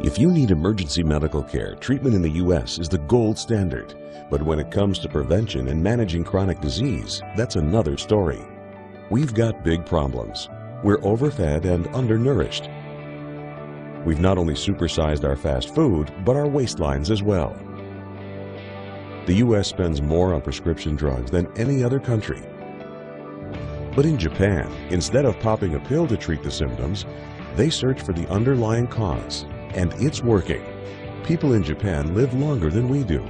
If you need emergency medical care, treatment in the U.S. is the gold standard. But when it comes to prevention and managing chronic disease, that's another story. We've got big problems. We're overfed and undernourished. We've not only supersized our fast food, but our waistlines as well. The U.S. spends more on prescription drugs than any other country. But in Japan, instead of popping a pill to treat the symptoms, they search for the underlying cause. And it's working. People in Japan live longer than we do.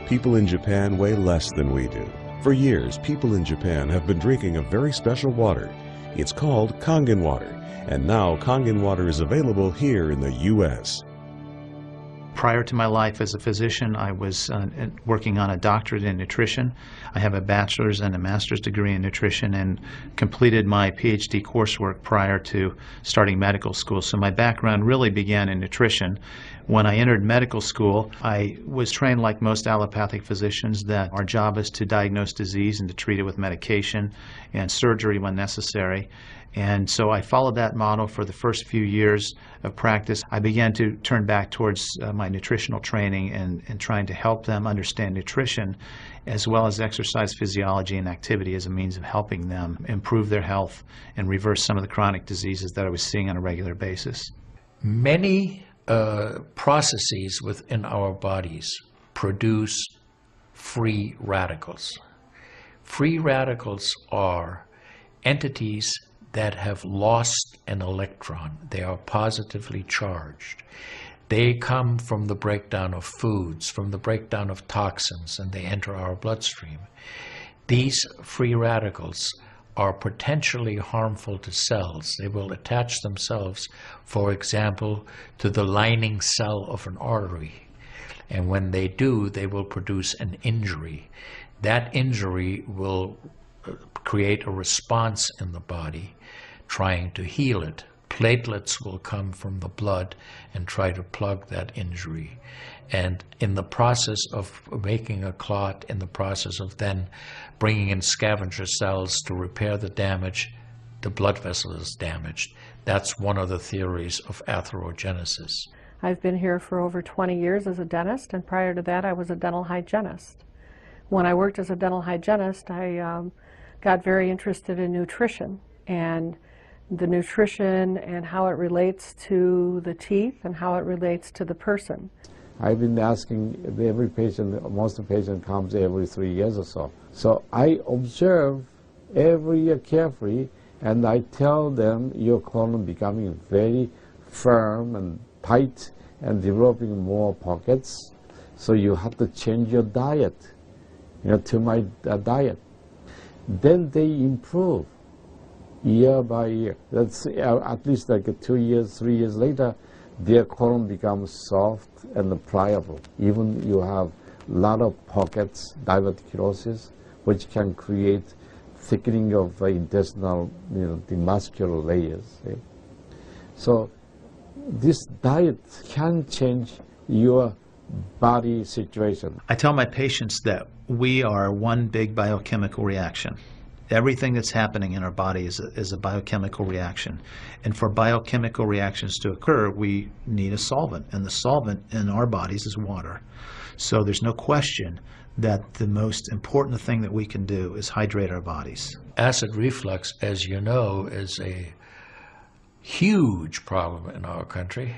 People in Japan weigh less than we do. For years, people in Japan have been drinking a very special water. It's called Kangen water, and now Kangen water is available here in the U.S. Prior to my life as a physician, I was working on a doctorate in nutrition. I have a bachelor's and a master's degree in nutrition and completed my PhD coursework prior to starting medical school. So my background really began in nutrition. When I entered medical school, I was trained like most allopathic physicians that our job is to diagnose disease and to treat it with medication and surgery when necessary. And so I followed that model for the first few years of practice. I began to turn back towards my nutritional training and trying to help them understand nutrition as well as exercise physiology and activity as a means of helping them improve their health and reverse some of the chronic diseases that I was seeing on a regular basis. Many processes within our bodies produce free radicals. Free radicals are entities that have lost an electron. They are positively charged. They come from the breakdown of foods, from the breakdown of toxins, and they enter our bloodstream. These free radicals are potentially harmful to cells. They will attach themselves, for example, to the lining cell of an artery. And when they do, they will produce an injury. That injury will create a response in the body trying to heal it. Platelets will come from the blood and try to plug that injury. And in the process of making a clot, in the process of then bringing in scavenger cells to repair the damage, the blood vessel is damaged. That's one of the theories of atherogenesis. I've been here for over 20 years as a dentist, and prior to that I was a dental hygienist. When I worked as a dental hygienist, I got very interested in nutrition and the nutrition and how it relates to the teeth and how it relates to the person. I've been asking every patient, most of the patient comes every 3 years or so. So I observe every year carefully, and I tell them your colon becoming very firm and tight and developing more pockets. So you have to change your diet, to my diet. Then they improve year by year. That's at least like 2 years, 3 years later, their colon becomes soft and pliable. Even you have a lot of pockets, diverticulosis, which can create thickening of intestinal, the muscular layers. So this diet can change your body situation. I tell my patients that we are one big biochemical reaction. Everything that's happening in our body is a biochemical reaction. And for biochemical reactions to occur, we need a solvent. And the solvent in our bodies is water. So there's no question that the most important thing that we can do is hydrate our bodies. Acid reflux, as you know, is a huge problem in our country.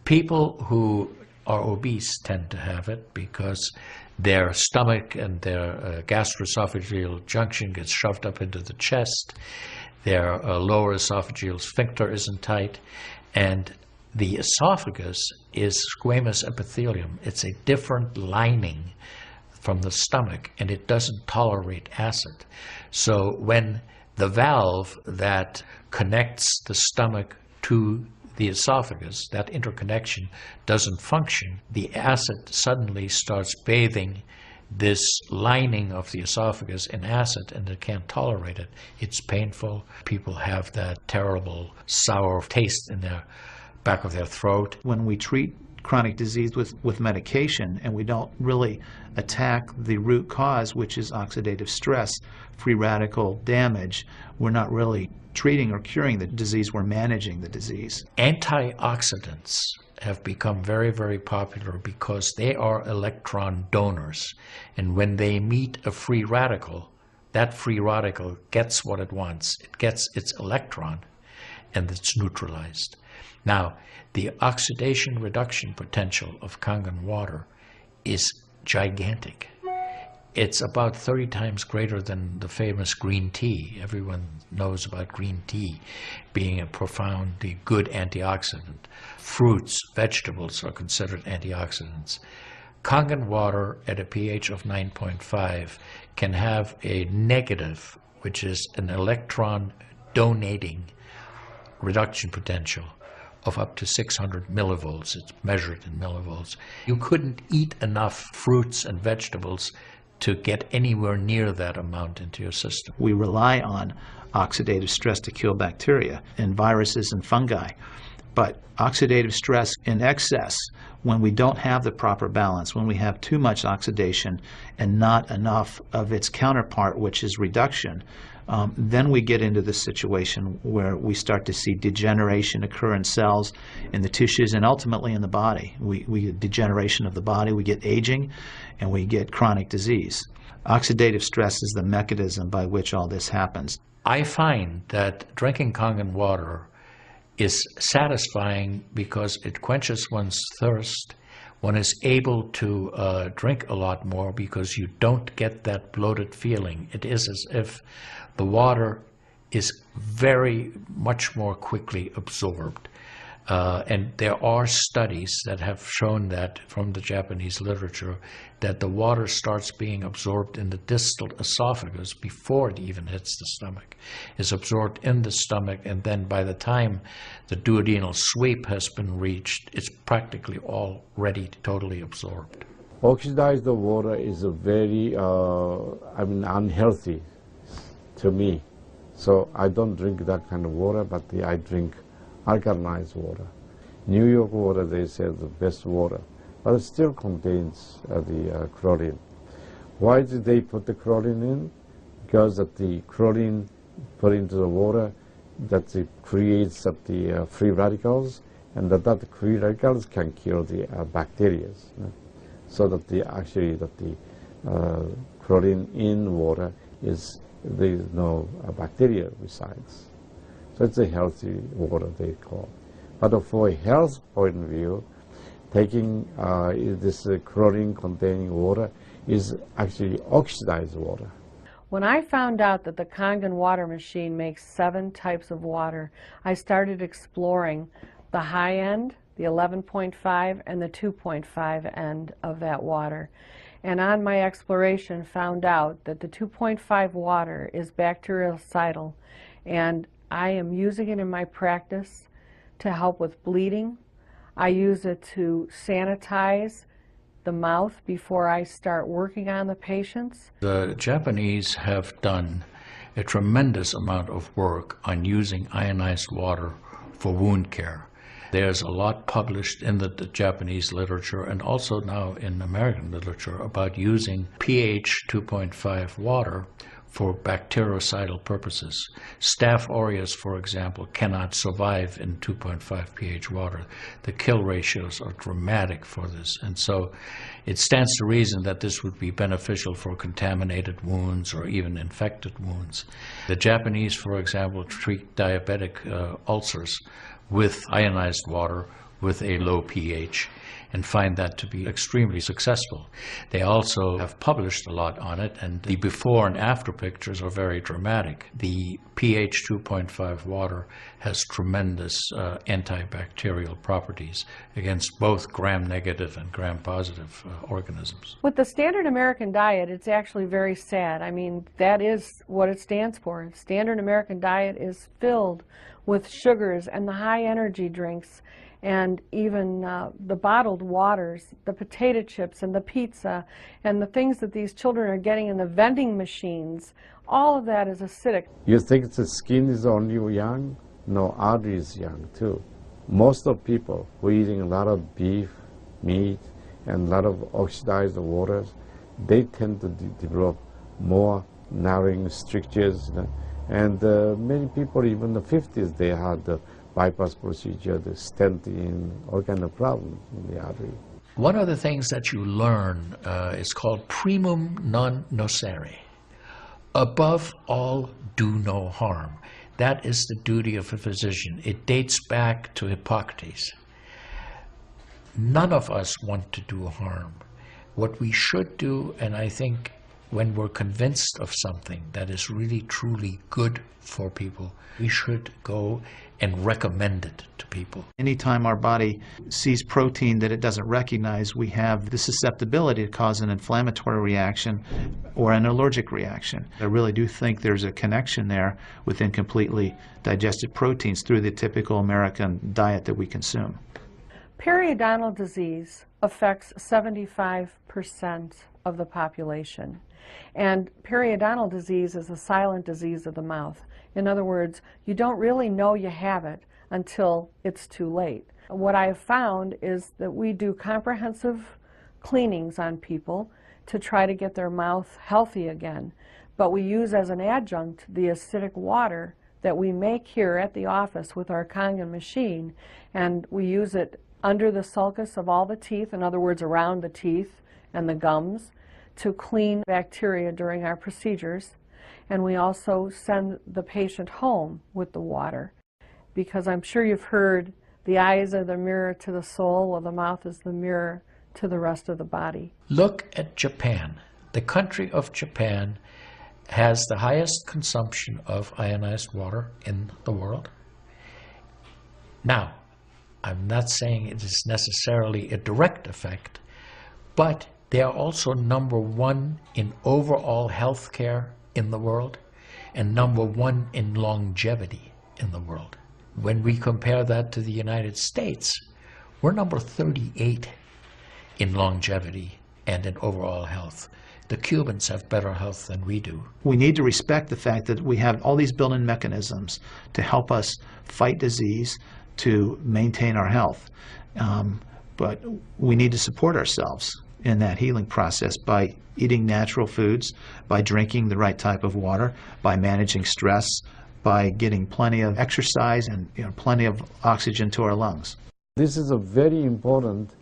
People who are obese tend to have it because their stomach and their gastroesophageal junction gets shoved up into the chest. Their lower esophageal sphincter isn't tight. And the esophagus is squamous epithelium. It's a different lining from the stomach, and it doesn't tolerate acid. So when the valve that connects the stomach to the esophagus, that interconnection doesn't function, the acid suddenly starts bathing this lining of the esophagus in acid, and it can't tolerate it. It's painful. People have that terrible sour taste in the back of their throat. When we treat chronic disease with medication and we don't really attack the root cause, which is oxidative stress, free radical damage, we're not really treating or curing the disease, we're managing the disease. Antioxidants have become very, very popular because they are electron donors. And when they meet a free radical, that free radical gets what it wants. It gets its electron, and it's neutralized. Now, the oxidation reduction potential of Kangen water is gigantic. It's about 30 times greater than the famous green tea. Everyone knows about green tea being a profoundly good antioxidant. Fruits, vegetables are considered antioxidants. Kangen water at a pH of 9.5 can have a negative, which is an electron donating reduction potential of up to 600 millivolts. It's measured in millivolts. You couldn't eat enough fruits and vegetables to get anywhere near that amount into your system. We rely on oxidative stress to kill bacteria and viruses and fungi. But oxidative stress in excess, when we don't have the proper balance, when we have too much oxidation and not enough of its counterpart, which is reduction, then we get into this situation where we start to see degeneration occur in cells, in the tissues, and ultimately in the body. We get degeneration of the body, we get aging, and we get chronic disease. Oxidative stress is the mechanism by which all this happens. I find that drinking Kangen water is satisfying because it quenches one's thirst. One is able to drink a lot more because you don't get that bloated feeling. It is as if the water is very much more quickly absorbed. And there are studies that have shown that from the Japanese literature that the water starts being absorbed in the distal esophagus before it even hits the stomach. It's absorbed in the stomach, and then by the time the duodenal sweep has been reached, it's practically already totally absorbed. Oxidized water is a very, unhealthy to me. So I don't drink that kind of water, but I drink alkalinized water. New York water, they say, is the best water, but it still contains the chlorine. Why did they put the chlorine in? Because that the chlorine put into the water, that it creates the free radicals, and that free radicals can kill the bacteria. So that the chlorine in water is there's no bacteria resides. So it's a healthy water, they call. But for a health point of view, taking this chlorine-containing water is actually oxidized water. When I found out that the Kangen water machine makes 7 types of water, I started exploring the high end, the 11.5, and the 2.5 end of that water. And on my exploration, found out that the 2.5 water is bactericidal, and I am using it in my practice to help with bleeding. I use it to sanitize the mouth before I start working on the patients. The Japanese have done a tremendous amount of work on using ionized water for wound care. There's a lot published in the Japanese literature and also now in American literature about using pH 2.5 water for bactericidal purposes. Staph aureus, for example, cannot survive in 2.5 pH water. The kill ratios are dramatic for this, and so it stands to reason that this would be beneficial for contaminated wounds or even infected wounds. The Japanese, for example, treat diabetic ulcers with ionized water with a low pH and find that to be extremely successful. They also have published a lot on it, and the before and after pictures are very dramatic. The pH 2.5 water has tremendous antibacterial properties against both gram-negative and gram-positive organisms. With the standard American diet, it's actually very sad. I mean, that is what it stands for. Standard American diet is filled with sugars and the high energy drinks, and even the bottled waters, the potato chips and the pizza, and the things that these children are getting in the vending machines. All of that is acidic. You think the skin is only young? No, artery is young too. Most of people who are eating a lot of beef, meat, and a lot of oxidized waters, they tend to develop more narrowing strictures. And many people, even in the 50s, they had bypass procedure, the stenting, all kind of problems in the artery. One of the things that you learn is called primum non nocere. Above all, do no harm. That is the duty of a physician. It dates back to Hippocrates. None of us want to do harm. What we should do, and I think when we're convinced of something that is really truly good for people, we should go and recommend it to people. Anytime our body sees protein that it doesn't recognize, we have the susceptibility to cause an inflammatory reaction or an allergic reaction. I really do think there's a connection there with incompletely digested proteins through the typical American diet that we consume. Periodontal disease affects 75% of the population. And periodontal disease is a silent disease of the mouth. In other words, you don't really know you have it until it's too late. What I have found is that we do comprehensive cleanings on people to try to get their mouth healthy again. But we use as an adjunct the acidic water that we make here at the office with our Kangen machine, and we use it under the sulcus of all the teeth, in other words, around the teeth and the gums, to clean bacteria during our procedures. And we also send the patient home with the water, because I'm sure you've heard the eyes are the mirror to the soul, while the mouth is the mirror to the rest of the body. Look at Japan. The country of Japan has the highest consumption of ionized water in the world. Now, I'm not saying it is necessarily a direct effect, but they are also #1 in overall health care in the world and #1 in longevity in the world. When we compare that to the United States, we're number 38 in longevity and in overall health. The Cubans have better health than we do. We need to respect the fact that we have all these built-in mechanisms to help us fight disease, to maintain our health. But we need to support ourselves in that healing process by eating natural foods, by drinking the right type of water, by managing stress, by getting plenty of exercise and plenty of oxygen to our lungs. This is a very important.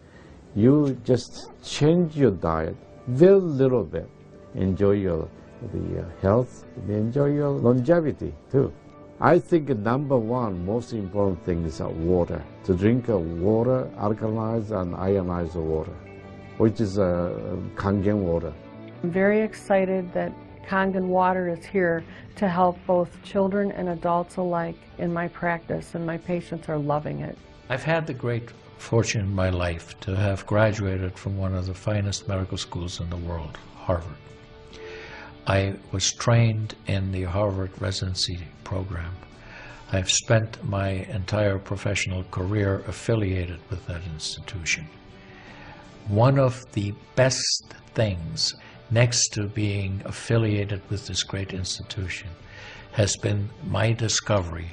You just change your diet very little bit. Enjoy the health, enjoy your longevity too. I think #1 most important thing is water. To drink water, alkalized and ionized water, which is Kangen water. I'm very excited that Kangen water is here to help both children and adults alike in my practice, and my patients are loving it. I've had the great fortune in my life to have graduated from one of the finest medical schools in the world, Harvard. I was trained in the Harvard residency program. I've spent my entire professional career affiliated with that institution. One of the best things, next to being affiliated with this great institution, has been my discovery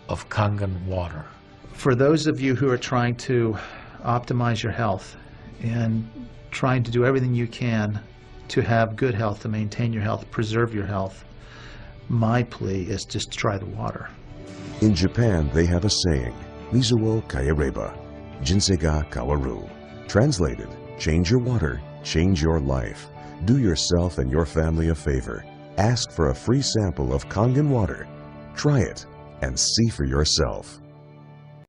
of Kangen water. For those of you who are trying to optimize your health and trying to do everything you can to have good health, to maintain your health, preserve your health, my plea is just try the water. In Japan, they have a saying, Mizu wo kaereba, jinsei ga kawaru. Translated, change your water, change your life. Do yourself and your family a favor. Ask for a free sample of Kangen water. Try it and see for yourself.